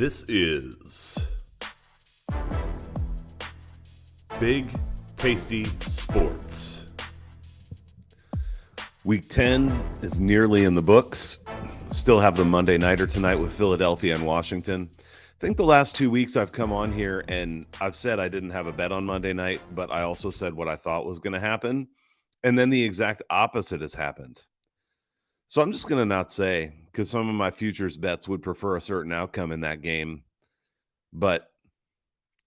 This is Big Tasty Sports. Week 10 is nearly in the books. Still have the Monday Nighter tonight with Philadelphia and Washington. I think the last 2 weeks I've come on here and I've said I didn't have a bet on Monday night, but I also said what I thought was going to happen. And then the exact opposite has happened. So I'm just going to not say, because some of my futures bets would prefer a certain outcome in that game. But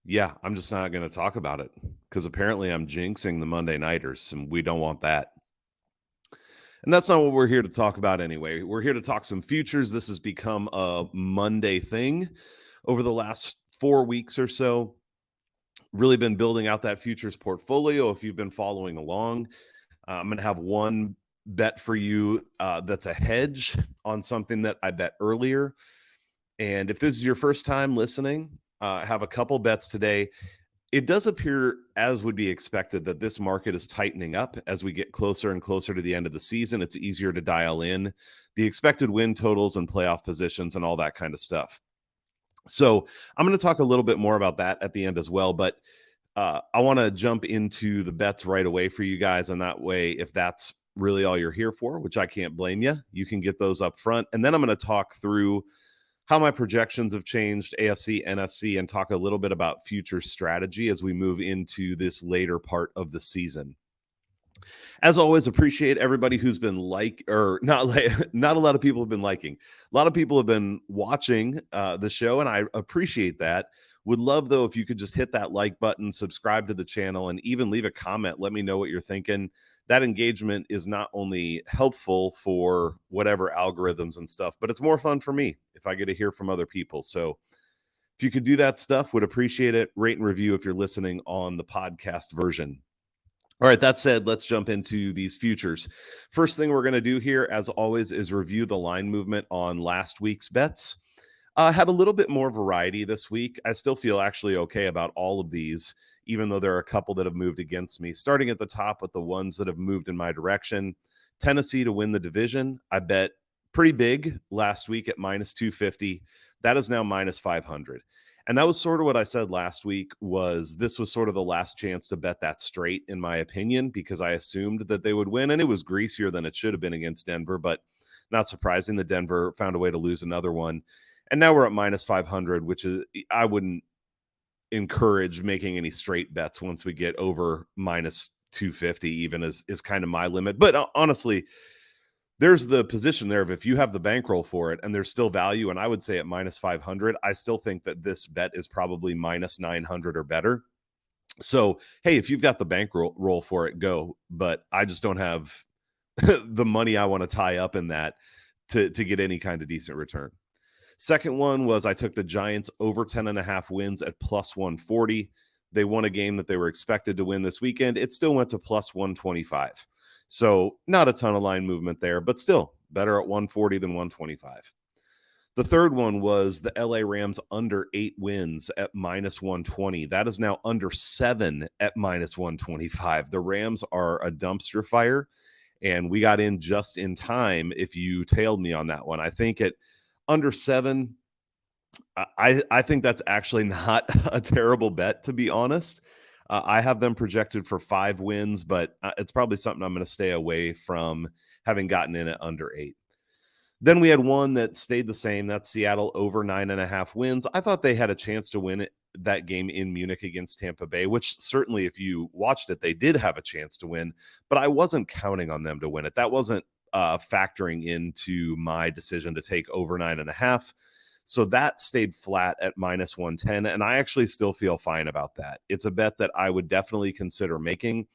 yeah, I'm just not going to talk about it because apparently I'm jinxing the Monday Nighters and we don't want that. And that's not what we're here to talk about anyway. We're here to talk some futures. This has become a Monday thing over the last 4 weeks or so. Really been building out that futures portfolio. If you've been following along, I'm going to have one bet for you that's a hedge on something that I bet earlier. And if this is your first time listening, I have a couple bets today. It does appear, as would be expected, that this market is tightening up as we get closer and closer to the end of the season. It's easier to dial in the expected win totals and playoff positions and all that kind of stuff. So I'm going to talk a little bit more about that at the end as well. But I want to jump into the bets right away for you guys. And that way, if that's really all you're here for, which I can't blame you, you can get those up front. And then I'm going to talk through how my projections have changed, AFC, NFC, and talk a little bit about future strategy as we move into this later part of the season. As always, appreciate everybody who's been not a lot of people have been liking. A lot of people have been watching the show, and I appreciate that. Would love, though, if you could just hit that like button, subscribe to the channel, and even leave a comment. Let me know what you're thinking. That engagement is not only helpful for whatever algorithms and stuff, but it's more fun for me if I get to hear from other people. So if you could do that stuff, would appreciate it. Rate and review if you're listening on the podcast version. All right, that said, let's jump into these futures. First thing we're going to do here, as always, is review the line movement on last week's bets. Had a little bit more variety this week. I still feel actually okay about all of these, even though there are a couple that have moved against me. Starting at the top with the ones that have moved in my direction. Tennessee to win the division. I bet pretty big last week at minus 250. That is now minus 500. And that was sort of what I said last week, was this was sort of the last chance to bet that straight, in my opinion, because I assumed that they would win, and it was greasier than it should have been against Denver, but not surprising that Denver found a way to lose another one. And now we're at minus 500, which is, I wouldn't encourage making any straight bets once we get over minus 250, even is kind of my limit. But honestly, there's the position there of if you have the bankroll for it and there's still value, and I would say at minus 500, I still think that this bet is probably minus 900 or better. So, hey, if you've got the bankroll for it, go. But I just don't have the money I want to tie up in that to get any kind of decent return. Second one was I took the Giants over 10.5 wins at plus 140. They won a game that they were expected to win this weekend. It still went to plus 125. So not a ton of line movement there, but still better at 140 than 125. The third one was the LA Rams under 8 wins at minus 120. That is now under 7 at minus 125. The Rams are a dumpster fire, and we got in just in time if you tailed me on that one. I think at under 7, I think that's actually not a terrible bet, to be honest. I have them projected for 5 wins, but it's probably something I'm going to stay away from, having gotten in at under 8. Then we had one that stayed the same. That's Seattle over 9.5 wins. I thought they had a chance to win that game in Munich against Tampa Bay, which certainly, if you watched it, they did have a chance to win, but I wasn't counting on them to win it. That wasn't factoring into my decision to take over 9.5. So that stayed flat at minus 110. And I actually still feel fine about that. It's a bet that I would definitely consider making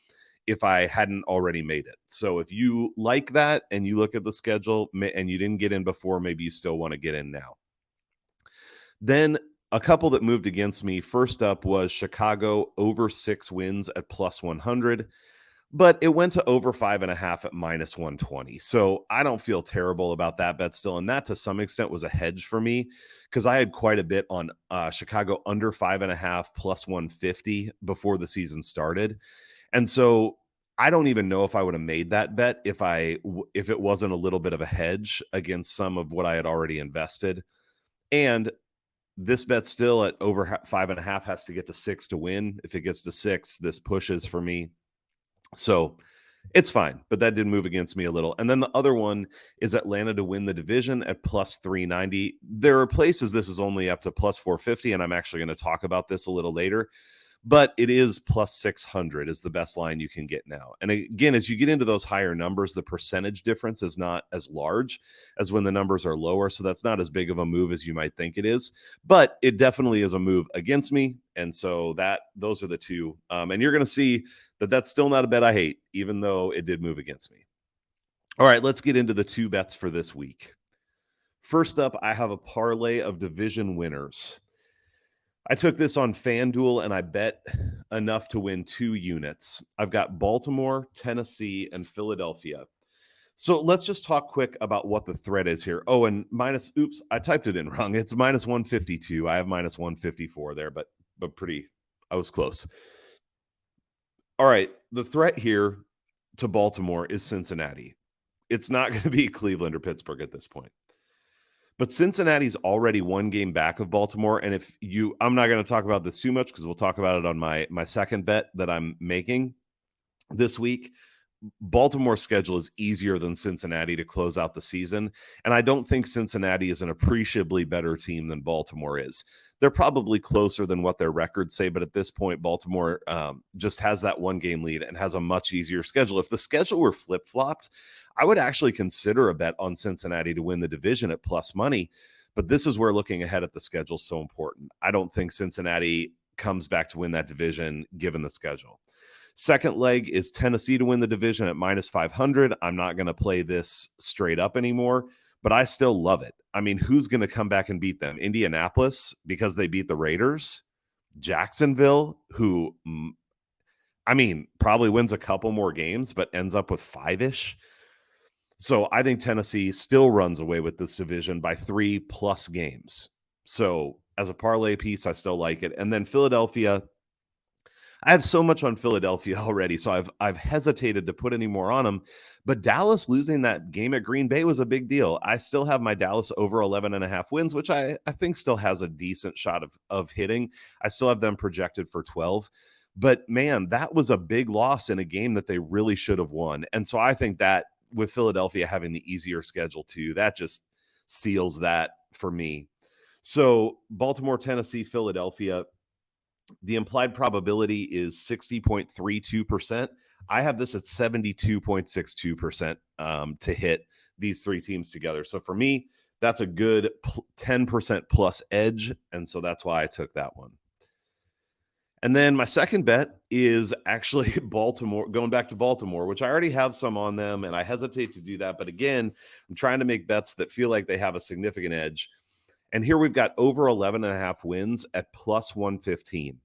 if I hadn't already made it. So if you like that and you look at the schedule and you didn't get in before, maybe you still want to get in now. Then a couple that moved against me. First up was Chicago over 6 wins at plus 100. But it went to over 5.5 at minus 120. So I don't feel terrible about that bet still. And that, to some extent, was a hedge for me because I had quite a bit on Chicago under 5.5 plus 150 before the season started. And so I don't even know if I would have made that bet if it wasn't a little bit of a hedge against some of what I had already invested. And This bet still at over 5.5 has to get to 6 to win. If it gets to 6, this pushes for me. So it's fine, but that did move against me a little. And then the other one is Atlanta to win the division at plus 390. There are places this is only up to plus 450, and I'm actually going to talk about this a little later. But it is plus 600 is the best line you can get now. And again, as you get into those higher numbers, the percentage difference is not as large as when the numbers are lower. So that's not as big of a move as you might think it is. But it definitely is a move against me. And so those are the two. And you're going to see that that's still not a bet I hate, even though it did move against me. All right, let's get into the two bets for this week. First up, I have a parlay of division winners. I took this on FanDuel and I bet enough to win 2 units. I've got Baltimore, Tennessee, and Philadelphia. So let's just talk quick about what the threat is here. Oh, and I typed it in wrong. It's minus 152. I have minus 154 there, but I was close. All right, the threat here to Baltimore is Cincinnati. It's not going to be Cleveland or Pittsburgh at this point. But Cincinnati's already 1 game back of Baltimore. And I'm not going to talk about this too much because we'll talk about it on my second bet that I'm making this week. Baltimore's schedule is easier than Cincinnati to close out the season. And I don't think Cincinnati is an appreciably better team than Baltimore is. They're probably closer than what their records say. But at this point, Baltimore just has that 1 game lead and has a much easier schedule. If the schedule were flip-flopped, I would actually consider a bet on Cincinnati to win the division at plus money, but this is where looking ahead at the schedule is so important. I don't think Cincinnati comes back to win that division given the schedule. Second leg is Tennessee to win the division at minus 500. I'm not going to play this straight up anymore, but I still love it. I mean, who's going to come back and beat them? Indianapolis, because they beat the Raiders. Jacksonville, who, probably wins a couple more games, but ends up with 5-ish. So I think Tennessee still runs away with this division by 3+ games. So as a parlay piece, I still like it. And then Philadelphia, I have so much on Philadelphia already, so I've hesitated to put any more on them. But Dallas losing that game at Green Bay was a big deal. I still have my Dallas over 11.5 wins, which I think still has a decent shot of hitting. I still have them projected for 12. But man, that was a big loss in a game that they really should have won. And so I think that with Philadelphia having the easier schedule too, that just seals that for me. So Baltimore, Tennessee, Philadelphia, the implied probability is 60.32%. I have this at 72.62% to hit these 3 teams together. So for me, that's a good 10% plus edge. And so that's why I took that one. And then my second bet is actually Baltimore, going back to Baltimore, which I already have some on them, and I hesitate to do that. But again, I'm trying to make bets that feel like they have a significant edge. And here we've got over 11.5 wins at plus 115.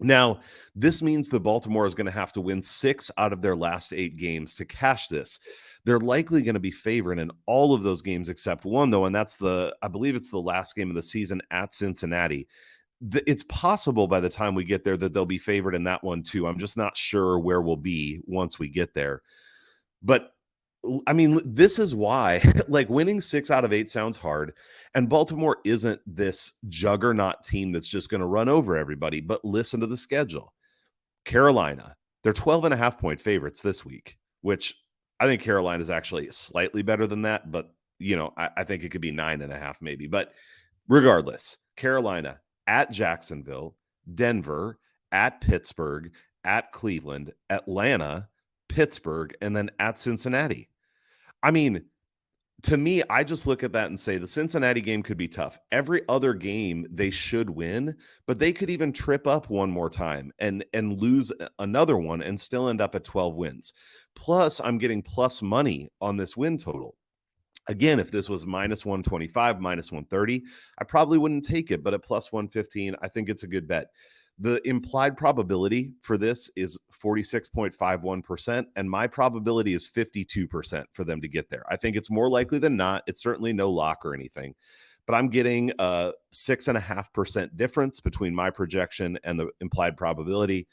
Now, this means that Baltimore is going to have to win 6 out of their last 8 games to cash this. They're likely going to be favored in all of those games except one, though, and that's I believe it's the last game of the season at Cincinnati. It's possible by the time we get there that they'll be favored in that one too. I'm just not sure where we'll be once we get there. But I mean, this is why winning 6 out of 8 sounds hard. And Baltimore isn't this juggernaut team that's just going to run over everybody. But listen to the schedule. Carolina, they're 12.5 point favorites this week, which I think Carolina is actually slightly better than that. But, I think it could be 9.5 maybe. But regardless, Carolina, at Jacksonville, Denver, at Pittsburgh, at Cleveland, Atlanta, Pittsburgh, and then at Cincinnati. I mean, to me, I just look at that and say the Cincinnati game could be tough. Every other game they should win, but they could even trip up one more time and lose another one and still end up at 12 wins. Plus, I'm getting plus money on this win total. Again, if this was minus 125, minus 130, I probably wouldn't take it, but at plus 115, I think it's a good bet. The implied probability for this is 46.51%, and my probability is 52% for them to get there. I think it's more likely than not. It's certainly no lock or anything, but I'm getting a 6.5% difference between my projection and the implied probability.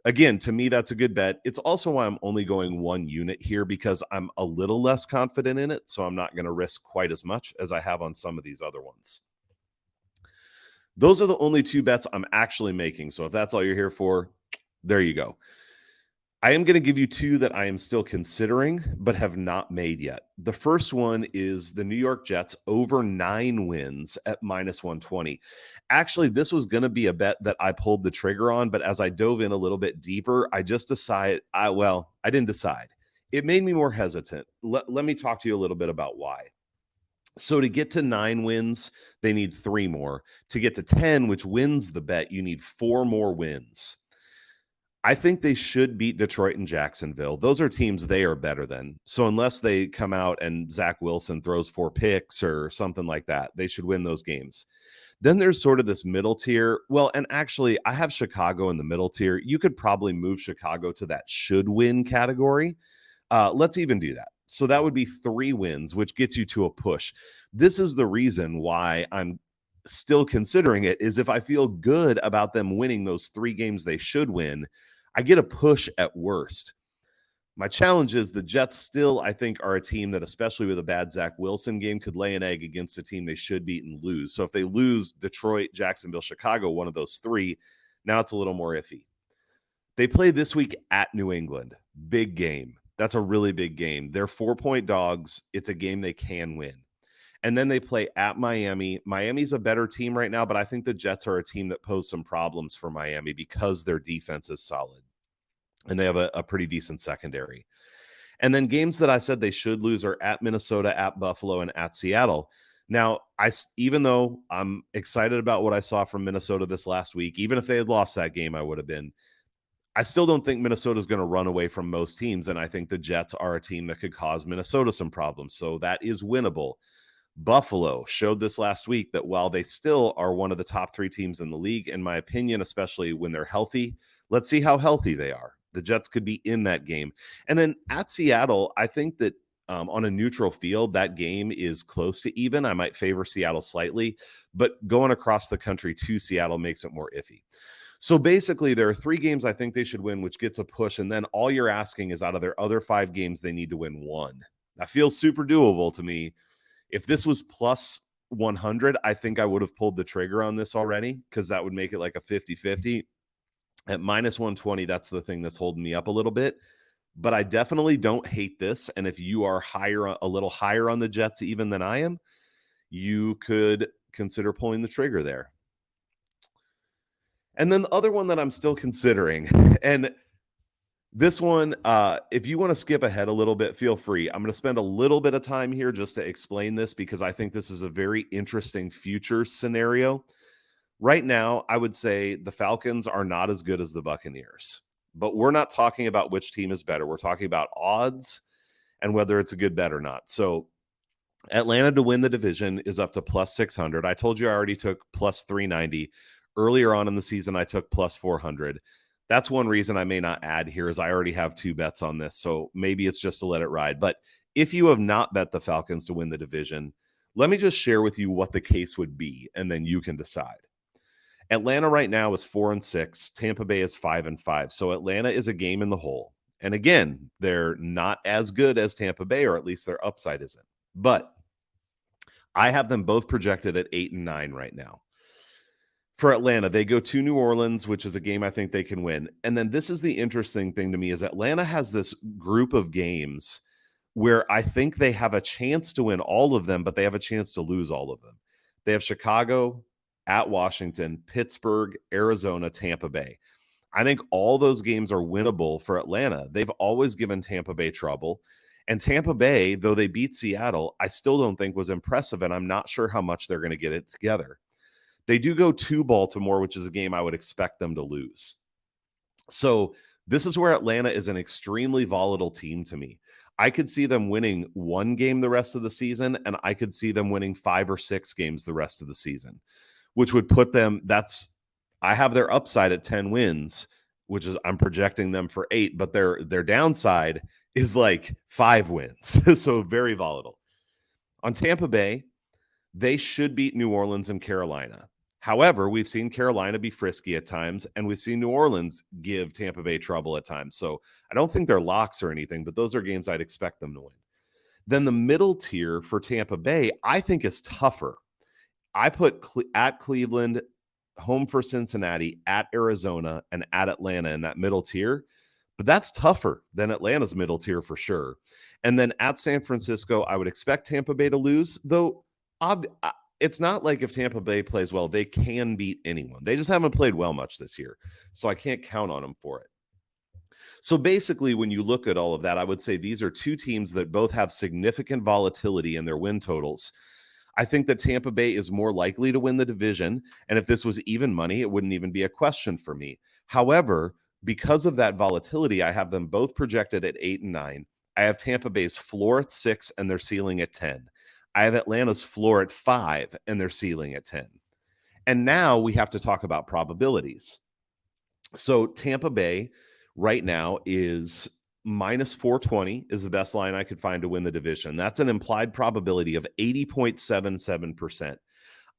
Again, to me, that's a good bet. It's also why I'm only going 1 unit here because I'm a little less confident in it, so I'm not going to risk quite as much as I have on some of these other ones. Those are the only two bets I'm actually making. So if that's all you're here for, there you go. I am going to give you two that I am still considering, but have not made yet. The first one is the New York Jets over 9 wins at -120. Actually, this was going to be a bet that I pulled the trigger on, but as I dove in a little bit deeper, I just decided, I didn't decide. It made me more hesitant. Let me talk to you a little bit about why. So to get to 9 wins, they need 3 more. To get to 10, which wins the bet, you need 4 more wins. I think they should beat Detroit and Jacksonville. Those are teams they are better than. So unless they come out and Zach Wilson throws 4 picks or something like that, they should win those games. Then there's sort of this middle tier. Well, and actually, I have Chicago in the middle tier. You could probably move Chicago to that should win category. Let's even do that. So that would be 3 wins, which gets you to a push. This is the reason why I'm still considering it, is if I feel good about them winning those 3 games they should win, I get a push at worst. My challenge is the Jets still, I think, are a team that, especially with a bad Zach Wilson game, could lay an egg against a team they should beat and lose. So if they lose Detroit, Jacksonville, Chicago, one of those 3, now it's a little more iffy. They play this week at New England. Big game. That's a really big game. They're 4-point dogs. It's a game they can win. And then they play at Miami. Miami's a better team right now, but I think the Jets are a team that pose some problems for Miami because their defense is solid. And they have a pretty decent secondary. And then games that I said they should lose are at Minnesota, at Buffalo, and at Seattle. Now, even though I'm excited about what I saw from Minnesota this last week, even if they had lost that game, I would have been. I still don't think Minnesota is going to run away from most teams, and I think the Jets are a team that could cause Minnesota some problems. So that is winnable. Buffalo showed this last week that while they still are one of the top 3 teams in the league, in my opinion, especially when they're healthy, let's see how healthy they are. The Jets could be in that game. And then at Seattle, I think that on a neutral field, that game is close to even. I might favor Seattle slightly, but going across the country to Seattle makes it more iffy. So basically, there are 3 games I think they should win, which gets a push. And then all you're asking is out of their other 5 games, they need to win 1. That feels super doable to me. If this was plus 100, I think I would have pulled the trigger on this already, because that would make it like a 50-50. At -120, that's the thing that's holding me up a little bit. But I definitely don't hate this. And if you are a little higher on the Jets even than I am, you could consider pulling the trigger there. And then the other one that I'm still considering, and this one, if you want to skip ahead a little bit, feel free. I'm going to spend a little bit of time here just to explain this, because I think this is a very interesting future scenario. Right now, I would say the Falcons are not as good as the Buccaneers, but we're not talking about which team is better. We're talking about odds and whether it's a good bet or not. So Atlanta to win the division is up to plus 600. I told you I already took plus 390. Earlier on in the season, I took plus 400. That's one reason I may not add here, is I already have 2 bets on this. So maybe it's just to let it ride. But if you have not bet the Falcons to win the division, let me just share with you what the case would be, and then you can decide. Atlanta right now is 4-6. Tampa Bay is 5-5. So Atlanta is a game in the hole. And again, they're not as good as Tampa Bay, or at least their upside isn't. But I have them both projected at 8-9 right now. For Atlanta, they go to New Orleans, which is a game I think they can win. And then this is the interesting thing to me, is Atlanta has this group of games where I think they have a chance to win all of them, but they have a chance to lose all of them. They have Chicago, at Washington, Pittsburgh, Arizona, Tampa Bay. I think all those games are winnable for Atlanta. They've always given Tampa Bay trouble. And Tampa Bay, though they beat Seattle, I still don't think was impressive, and I'm not sure how much they're going to get it together. They do go to Baltimore, which is a game I would expect them to lose. So this is where Atlanta is an extremely volatile team to me. I could see them winning 1 game the rest of the season, and I could see them winning 5 or 6 games the rest of the season, which would put them, I have their upside at 10 wins, which is, I'm projecting them for 8, but their downside is like 5 wins. So very volatile. On Tampa Bay, they should beat New Orleans and Carolina. However, we've seen Carolina be frisky at times, and we've seen New Orleans give Tampa Bay trouble at times. So I don't think they're locks or anything, but those are games I'd expect them to win. Then the middle tier for Tampa Bay, I think is tougher. I put at Cleveland, home for Cincinnati, at Arizona, and at Atlanta in that middle tier. But that's tougher than Atlanta's middle tier for sure. And then at San Francisco, I would expect Tampa Bay to lose, though it's not like if Tampa Bay plays well, they can beat anyone. They just haven't played well much this year, so I can't count on them for it. So basically, when you look at all of that, I would say these are two teams that both have significant volatility in their win totals. I think that Tampa Bay is more likely to win the division, and if this was even money, it wouldn't even be a question for me. However, because of that volatility, I have them both projected at 8 and 9. I have Tampa Bay's floor at 6 and their ceiling at 10. I have Atlanta's floor at 5 and their ceiling at 10. And now we have to talk about probabilities. So Tampa Bay right now is minus 420 is the best line I could find to win the division. That's an implied probability of 80.77%.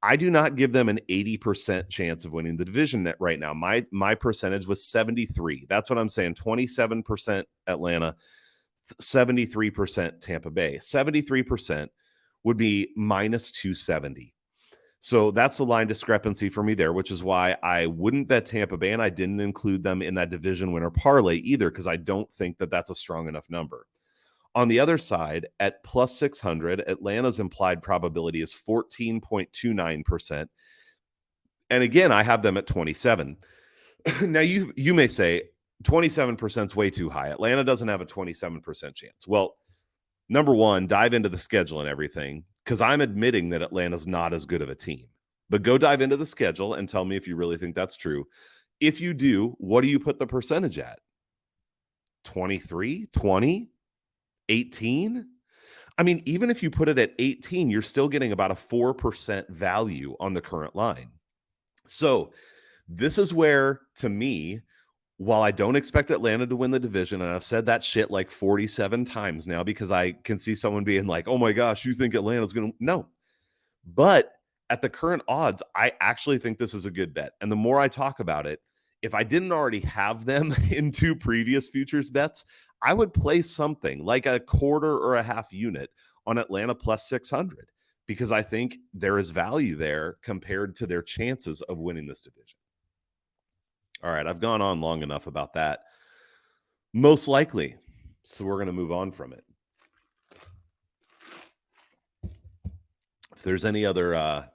I do not give them an 80% chance of winning the division right now. My percentage was 73. That's what I'm saying. 27% Atlanta, 73% Tampa Bay. 73% would be minus 270. So that's the line discrepancy for me there, which is why I wouldn't bet Tampa Bay, and I didn't include them in that division winner parlay either, because I don't think that that's a strong enough number. On the other side, at plus 600, Atlanta's implied probability is 14.29%. And again, I have them at 27. Now, you may say 27% is way too high. Atlanta doesn't have a 27% chance. Well, number one, dive into the schedule and everything, because I'm admitting that Atlanta's not as good of a team. But go dive into the schedule and tell me if you really think that's true. If you do, what do you put the percentage at? 23, 20, 18? I mean, even if you put it at 18, you're still getting about a 4% value on the current line. So this is where, to me, while I don't expect Atlanta to win the division, and I've said that shit like 47 times now because I can see someone being like, oh my gosh, you think Atlanta's going to... No. But at the current odds, I actually think this is a good bet. And the more I talk about it, if I didn't already have them in two previous futures bets, I would play something like a quarter or a half unit on Atlanta plus 600 because I think there is value there compared to their chances of winning this division. All right, I've gone on long enough about that. Most likely. So we're going to move on from it. If there's any other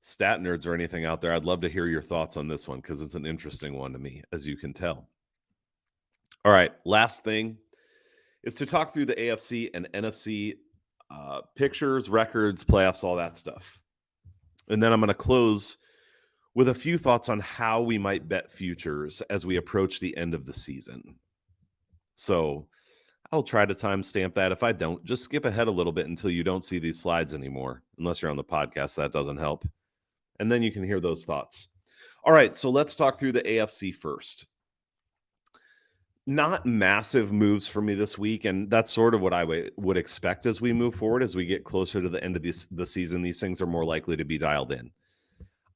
stat nerds or anything out there, I'd love to hear your thoughts on this one because it's an interesting one to me, as you can tell. All right, last thing is to talk through the AFC and NFC pictures, records, playoffs, all that stuff. And then I'm going to close with a few thoughts on how we might bet futures as we approach the end of the season. So I'll try to timestamp that. If I don't, just skip ahead a little bit until you don't see these slides anymore. Unless you're on the podcast, that doesn't help. And then you can hear those thoughts. All right, so let's talk through the AFC first. Not massive moves for me this week, and that's sort of what I would expect as we move forward. As we get closer to the end of the season, these things are more likely to be dialed in.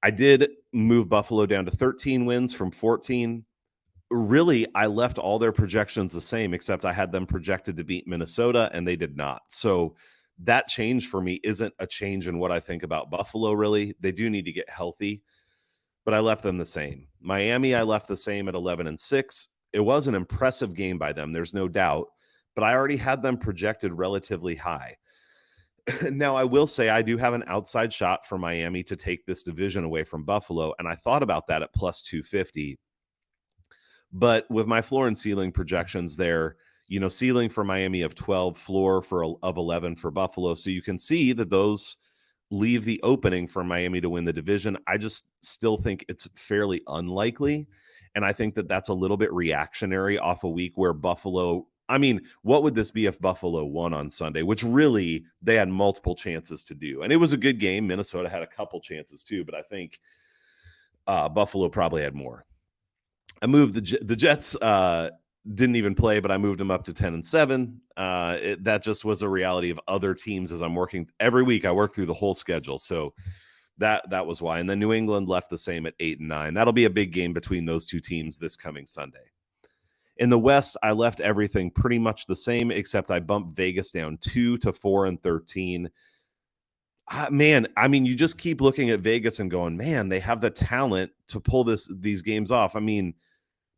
I did move Buffalo down to 13 wins from 14. Really, I left all their projections the same, except I had them projected to beat Minnesota, and they did not. So that change for me isn't a change in what I think about Buffalo, really. They do need to get healthy, but I left them the same. Miami, I left the same at 11-6. It was an impressive game by them, there's no doubt, but I already had them projected relatively high. Now, I will say I do have an outside shot for Miami to take this division away from Buffalo, and I thought about that at plus 250. But with my floor and ceiling projections there, ceiling for Miami of 12, floor of 11 for Buffalo. So you can see that those leave the opening for Miami to win the division. I just still think it's fairly unlikely. And I think that that's a little bit reactionary off a week where Buffalo, I mean, what would this be if Buffalo won on Sunday, which really they had multiple chances to do. And it was a good game. Minnesota had a couple chances too, but I think Buffalo probably had more. I moved the Jets didn't even play, but I moved them up to 10-7. That just was a reality of other teams as I'm working every week. I work through the whole schedule. So that was why. And then New England left the same at 8-9. That'll be a big game between those two teams this coming Sunday. In the West, I left everything pretty much the same, except I bumped Vegas down 2 to 4-13. Man, I mean, you just keep looking at Vegas and going, man, they have the talent to pull these games off. I mean,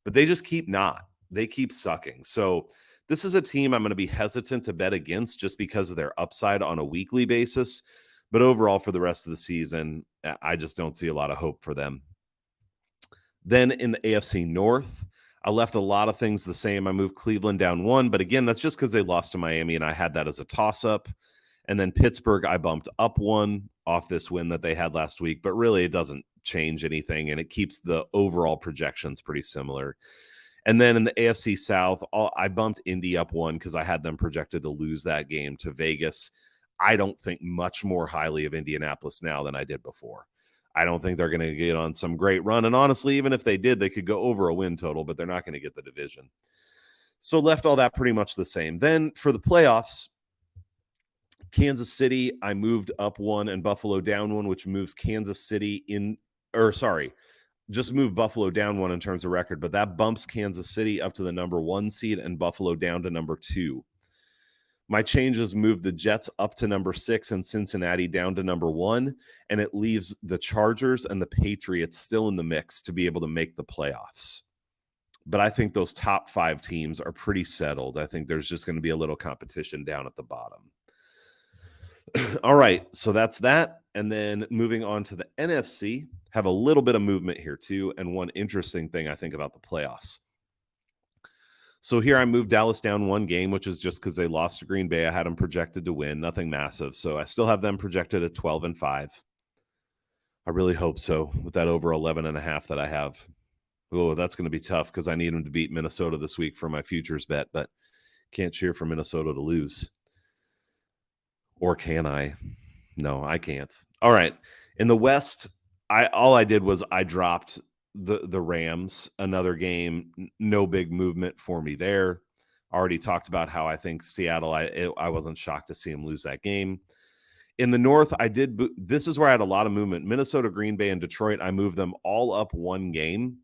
but they just keep not. They keep sucking. So this is a team I'm going to be hesitant to bet against just because of their upside on a weekly basis. But overall, for the rest of the season, I just don't see a lot of hope for them. Then in the AFC North, I left a lot of things the same. I moved Cleveland down 1, but again, that's just because they lost to Miami, and I had that as a toss-up. And then Pittsburgh, I bumped up 1 off this win that they had last week, but really it doesn't change anything, and it keeps the overall projections pretty similar. And then in the AFC South, I bumped Indy up 1 because I had them projected to lose that game to Vegas. I don't think much more highly of Indianapolis now than I did before. I don't think they're going to get on some great run. And honestly, even if they did, they could go over a win total, but they're not going to get the division. So left all that pretty much the same. Then for the playoffs, Kansas City, I moved up 1 and Buffalo down 1, which moves Kansas City just moved Buffalo down 1 in terms of record, but that bumps Kansas City up to the number 1 seed and Buffalo down to number 2. My changes moved the Jets up to number 6 and Cincinnati down to number 1, and it leaves the Chargers and the Patriots still in the mix to be able to make the playoffs. But I think those top 5 teams are pretty settled. I think there's just going to be a little competition down at the bottom. All right, so that's that. And then moving on to the NFC, have a little bit of movement here too. And one interesting thing I think about the playoffs. So here I moved Dallas down 1 game, which is just because they lost to Green Bay. I had them projected to win, nothing massive. So I still have them projected at 12-5. I really hope so with that over 11.5 that I have. Oh, that's going to be tough because I need them to beat Minnesota this week for my futures bet, but can't cheer for Minnesota to lose. Or can I? No, I can't. All right. In the West, all I did was I dropped the Rams, another game, no big movement for me there. Already talked about how I think Seattle, I wasn't shocked to see him lose that game. In the North, this is where I had a lot of movement. Minnesota, Green Bay, and Detroit, I moved them all up 1 game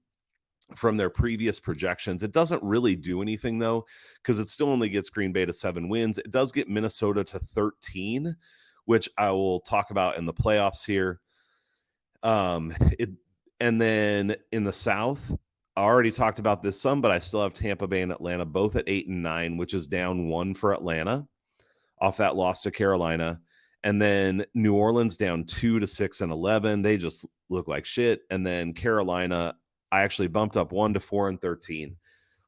from their previous projections. It doesn't really do anything, though, because it still only gets Green Bay to 7 wins. It does get Minnesota to 13, which I will talk about in the playoffs here. And then in the South, I already talked about this some, but I still have Tampa Bay and Atlanta both at 8-9, which is down 1 for Atlanta off that loss to Carolina. And then New Orleans down 2 to 6-11. They just look like shit. And then Carolina, I actually bumped up 1 to 4-13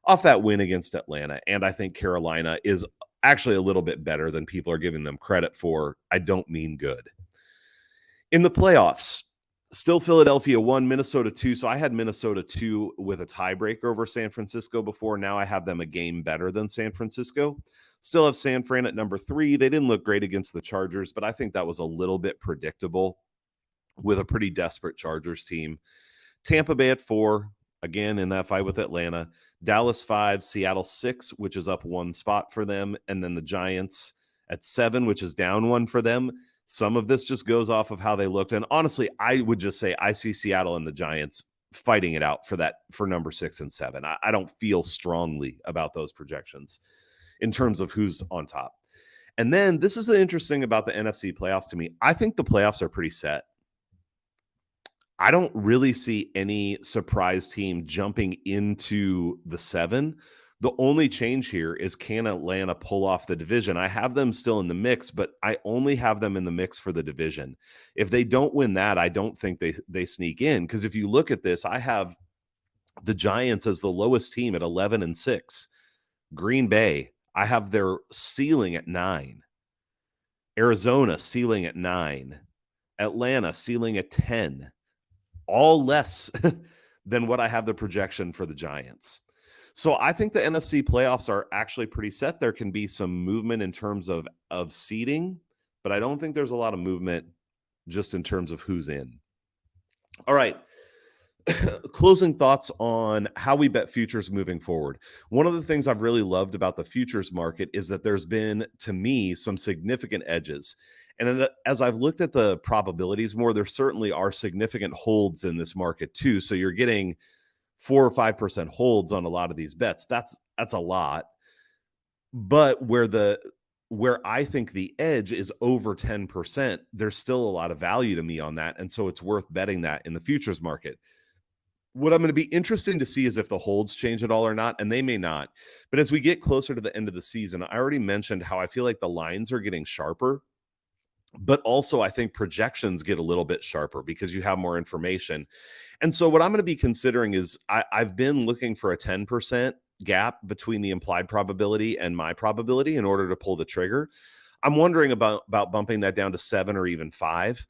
off that win against Atlanta. And I think Carolina is actually a little bit better than people are giving them credit for. I don't mean good. In the playoffs, still Philadelphia 1, Minnesota 2. So I had Minnesota 2 with a tiebreaker over San Francisco before. Now I have them a game better than San Francisco. Still have San Fran at number 3. They didn't look great against the Chargers, but I think that was a little bit predictable with a pretty desperate Chargers team. Tampa Bay at 4, again in that fight with Atlanta. Dallas 5, Seattle 6, which is up 1 spot for them. And then the Giants at 7, which is down 1 for them. Some of this just goes off of how they looked. And honestly, I would just say I see Seattle and the Giants fighting it out for number 6 and 7. I don't feel strongly about those projections in terms of who's on top. And then this is the interesting about the NFC playoffs to me. I think the playoffs are pretty set. I don't really see any surprise team jumping into the 7. The only change here is, can Atlanta pull off the division? I have them still in the mix, but I only have them in the mix for the division. If they don't win that, I don't think they sneak in. Because if you look at this, I have the Giants as the lowest team at 11-6. Green Bay, I have their ceiling at 9. Arizona ceiling at 9. Atlanta ceiling at 10. All less than what I have the projection for the Giants. So I think the NFC playoffs are actually pretty set. There can be some movement in terms of seeding, but I don't think there's a lot of movement just in terms of who's in. All right. Closing thoughts on how we bet futures moving forward. One of the things I've really loved about the futures market is that there's been, to me, some significant edges. And as I've looked at the probabilities more, there certainly are significant holds in this market too. So you're getting 4 or 5% holds on a lot of these bets. That's a lot. But where the where I think the edge is over 10%, there's still a lot of value to me on that. And so it's worth betting that in the futures market. What I'm going to be interesting to see is if the holds change at all or not, and they may not. But as we get closer to the end of the season, I already mentioned how I feel like the lines are getting sharper, but also I think projections get a little bit sharper because you have more information. And so what I'm going to be considering is I've been looking for a 10% gap between the implied probability and my probability in order to pull the trigger. I'm wondering about bumping that down to 7 or even 5,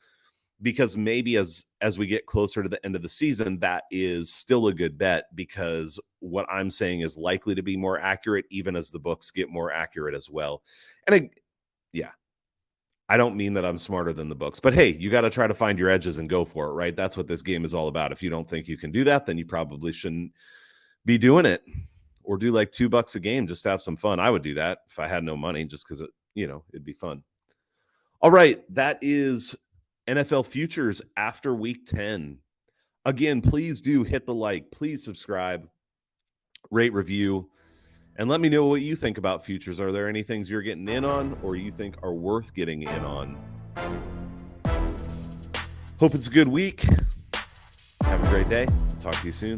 because maybe as we get closer to the end of the season, that is still a good bet, because what I'm saying is likely to be more accurate even as the books get more accurate as well. And I don't mean that I'm smarter than the books, but hey, you got to try to find your edges and go for it, right? That's what this game is all about. If you don't think you can do that, then you probably shouldn't be doing it, or do like $2 a game just to have some fun. I would do that if I had no money, just because it'd be fun. All right, that is NFL futures after week 10. Again, please do hit the like, please subscribe, rate, review, and let me know what you think about futures. Are there any things you're getting in on or you think are worth getting in on? Hope it's a good week. Have a great day. Talk to you soon.